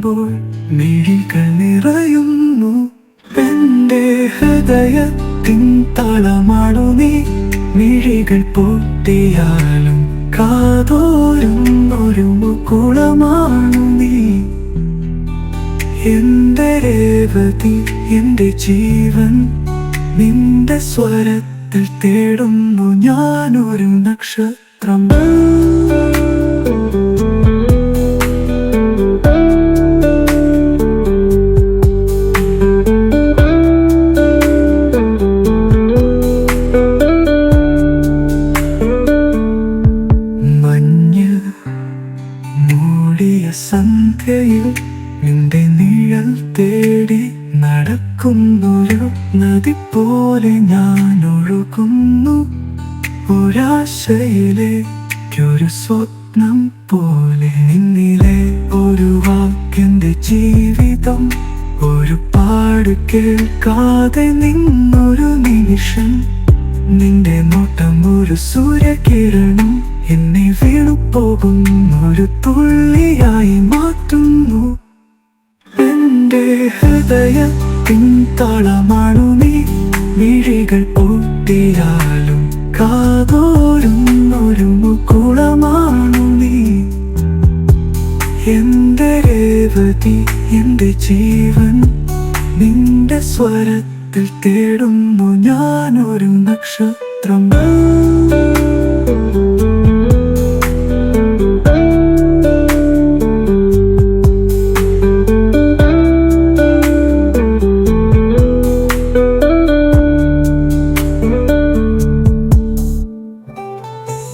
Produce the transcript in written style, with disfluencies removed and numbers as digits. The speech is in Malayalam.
മിഴികൾ നിറയുന്നു എന്റെ ഹൃദയത്തിൻ താളമാണു നീ. മിഴികൾ പൊട്ടിയാലും കാതോരും ഒരു മുകുളമാണു നീ. എന്റെ രേവതി, എന്റെ ജീവൻ, നിന്റെ സ്വരത്തിൽ തേടുന്നു ഞാനൊരു നക്ഷത്രം. മഞ്ഞ് മൂടിയ സന്ധ്യയിൽ നിന്റെ നിഴൽ തേടി നടക്കുന്നൊരു നദി പോലെ ഞാൻ ഒഴുകുന്നു. ഒരാശയിലേക്കൊരു സ്വപ്നം പോലെ നിന്നിലെ ഒരു വാക്കെന്റെ ജീവിതം. ഒരു പാട് കേൾക്കാതെ നിന്നൊരു നിമിഷം. നിന്റെ നോട്ടം ഒരു സൂര്യകിരണം എന്നെ വീണുപോകുന്നൊരു തുള്ളിയായി മാറ്റുന്നു. എന്റെ ഹൃദയത്തിൻ താളമാണു നീ. മിഴികൾ പൊട്ടിയാലും കാതോരുന്നൊരു മുകുളമാണു നീ. എന്റെ രേവതി, എന്റെ ജീവൻ, നിന്റെ സ്വരത്തിൽ തേടുന്നു ഞാനൊരു നക്ഷത്രം.